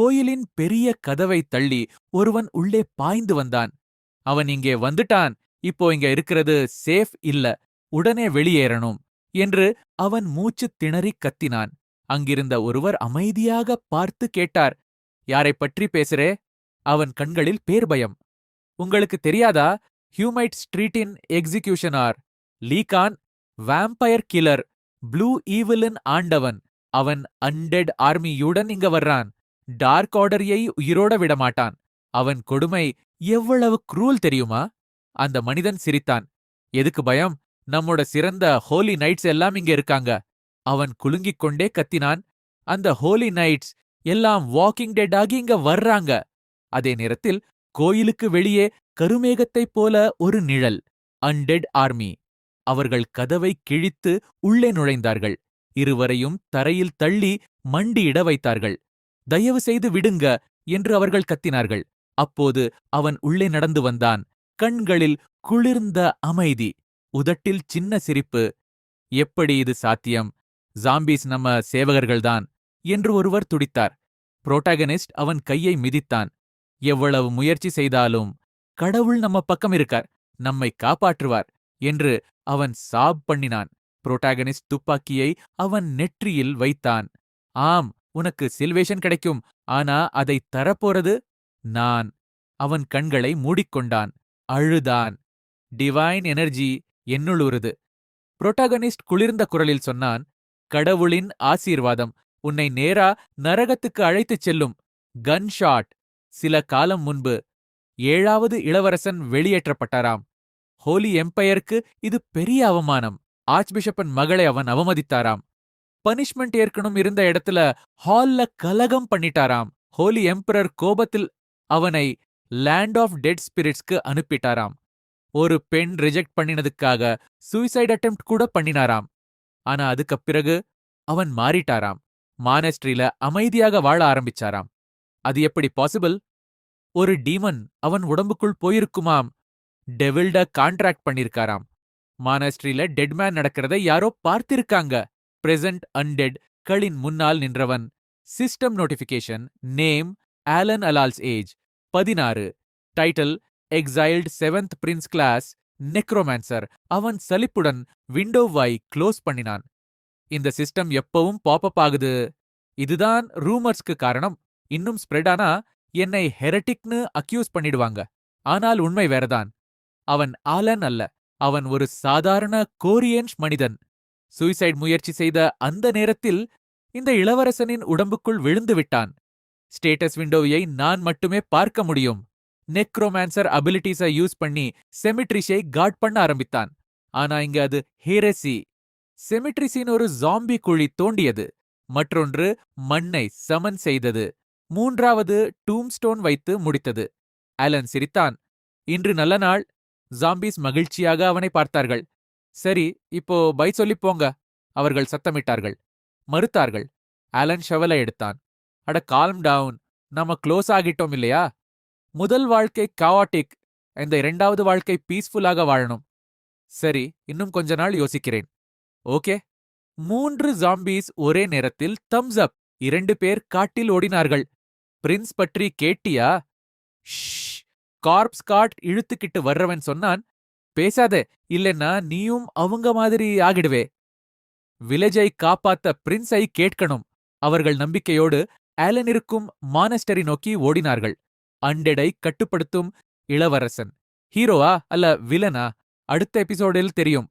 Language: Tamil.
கோயிலின் பெரிய கதவைத் தள்ளி ஒருவன் உள்ளே பாய்ந்து வந்தான். அவன் இங்கே வந்துட்டான், இப்போ இங்க இருக்கிறது சேஃப் இல்ல, உடனே வெளியேறணும் என்று அவன் மூச்சுத் திணறிக் கத்தினான். அங்கிருந்த ஒருவர் அமைதியாகப் பார்த்து கேட்டார், யாரைப் பற்றி பேசுறே? அவன் கண்களில் பேர்பயம். உங்களுக்கு தெரியாதா, ஹியூமைட் ஸ்ட்ரீட்டின் எக்ஸிகியூஷனார் லீகான், வாம்பயர் கில்லர், ப்ளூ ஈவிலின் ஆண்டவன். அவன் அன்டெட் ஆர்மியுடன் இங்க வர்றான். டார்க் ஆர்டரையை உயிரோட விடமாட்டான். அவன் கொடுமை எவ்வளவு க்ரூல் தெரியுமா? அந்த மனிதன் சிரித்தான். எதுக்கு பயம்? நம்மோட சிறந்த ஹோலி நைட்ஸ் எல்லாம் இங்க இருக்காங்க. அவன் குலுங்கிக் கொண்டே கத்தினான். அந்த ஹோலி நைட்ஸ் எல்லாம் வாக்கிங் டெட் ஆகி இங்க வர்றாங்க. அதே நேரத்தில் கோயிலுக்கு வெளியே கருமேகத்தைப் போல ஒரு நிழல், அன்டெட் ஆர்மி. அவர்கள் கதவை கிழித்து உள்ளே நுழைந்தார்கள். இருவரையும் தரையில் தள்ளி மண்டியிட வைத்தார்கள். தயவு செய்து விடுங்க என்று அவர்கள் கத்தினார்கள். அப்போது அவன் உள்ளே நடந்து வந்தான். கண்களில் குளிர்ந்த அமைதி, உதட்டில் சின்ன சிரிப்பு. எப்படி இது சாத்தியம்? ஜாம்பீஸ் நம்ம சேவகர்கள்தான் என்று ஒருவர் துடித்தார். புரோட்டாகனிஸ்ட் அவன் கையை மிதித்தான். எவ்வளவு முயற்சி செய்தாலும் கடவுள் நம்ம பக்கம் இருக்கார், நம்மை காப்பாற்றுவார் என்று அவன் சாப் பண்ணினான். புரோட்டாகனிஸ்ட் துப்பாக்கியை அவன் நெற்றியில் வைத்தான். ஆம், உனக்கு சில்வேஷன் கிடைக்கும், ஆனா அதை தரப்போறது நான். அவன் கண்களை மூடிக்கொண்டான். அழுதான். Divine energy என்னுளுருது. புரோட்டாகனிஸ்ட் குளிர்ந்த குரலில் சொன்னான், கடவுளின் ஆசீர்வாதம் உன்னை நேரா நரகத்துக்கு அழைத்துச் செல்லும். Gun shot. சில காலம் முன்பு 7வது இளவரசன் வெளியேற்றப்பட்டாராம். ஹோலி எம்பையருக்கு இது பெரிய அவமானம். ஆர்ச் பிஷப்பன் மகளை அவன் அவமதித்தாராம். பனிஷ்மெண்ட் ஏற்கனும் இருந்த இடத்துல ஹால்ல கலகம் பண்ணிட்டாராம். ஹோலி எம்பரர் கோபத்தில் அவனை லேண்ட் ஆஃப் டெட் ஸ்பிரிட்ஸ்க்கு அனுப்பிட்டாராம். ஒரு பெண் ரிஜெக்ட் பண்ணினதுக்காக சூசைட் அட்டெம்ப்ட் கூட பண்ணினாராம். ஆனா அதுக்குப் பிறகு அவன் மாறிட்டாராம். மானஸ்ட்ரியில அமைதியாக வாழ ஆரம்பிச்சாராம். அது எப்படி பாசிபிள்? ஒரு டீமன் அவன் உடம்புக்குள் போயிருக்குமாம். டெவில்ட கான்ட்ராக்ட் பண்ணிருக்காராம். மானஸ்ட்ரியில டெட்மேன் நடக்கிறத யாரோ பார்த்திருக்காங்க. பிரசன்ட் அன்டெட் களின் முன்னால் நின்றவன். System notification. நேம் ஆலன் அலால்ஸ் age 16. Title exiled 7th prince class necromancer. அவன் சலிப்புடன் விண்டோவை க்ளோஸ் பண்ணினான். இந்த சிஸ்டம் எப்பவும் பாப்அப் ஆகுது. இதுதான் ரூமர்ஸ்க்கு காரணம். இன்னும் ஸ்ப்ரெட் ஆனா என்னை ஹெரட்டிக்னு அக்யூஸ் பண்ணிடுவாங்க. ஆனால் உண்மை வேறதான். அவன் ஆலன் அல்ல. அவன் ஒரு சாதாரண கோரியன்ஸ் மனிதன். சூசைட் முயற்சி செய்த அந்த நேரத்தில் இந்த இளவரசனின் உடம்புக்குள் விழுந்து விட்டான். ஸ்டேட்டஸ் விண்டோவை நான் மட்டுமே பார்க்க முடியும். நெக்ரோமான்சர் அபிலிட்டிஸை யூஸ் பண்ணி செமிட்ரிஷை காட் பண்ண ஆரம்பித்தான். ஆனா இங்க அது ஹேரசி. செமிட்ரிஸின் ஒரு ஜாம்பி குழி தோண்டியது. மற்றொன்று மண்ணை சமன் செய்தது. 3வது டூம்ஸ்டோன் வைத்து முடித்தது. ஆலன் சிரித்தான். இன்று நல்ல நாள். ஜாம்பீஸ் மகிழ்ச்சியாக அவனை பார்த்தார்கள். சரி, இப்போ பை சொல்லிப் போங்க. அவர்கள் சத்தமிட்டார்கள். மறுத்தார்கள். ஆலன் ஷவலை எடுத்தான். அட கால்ம் டவுன். நாம க்ளோஸ் ஆகிட்டோம் இல்லையா? முதல் வாழ்க்கை காவாட்டிக். இந்த 2வது வாழ்க்கை பீஸ்ஃபுல்லாக வாழணும். சரி, இன்னும் கொஞ்ச நாள் யோசிக்கிறேன். ஓகே. 3 ஜாம்பீஸ் ஒரே நேரத்தில் தம்ஸ் அப். 2 பேர் காட்டில் ஓடினார்கள். பிரின்ஸ் பற்றி கேட்டியா? ஷ். கார்ப்ஸ் காட் இழுத்துக்கிட்டு வர்றவன் சொன்னான், பேசாதே, இல்லைன்னா நீயும் அவங்க மாதிரி ஆகிடுவே. வில்லேஜை காப்பாத்த பிரின்ஸை கேட்கணும். அவர்கள் நம்பிக்கையோடு ஆலன் இருக்கும் மானஸ்டரி நோக்கி ஓடினார்கள். அண்டெடை கட்டுப்படுத்தும் இளவரசன். ஹீரோவா அல்ல வில்லனா? அடுத்த எபிசோடில் தெரியும்.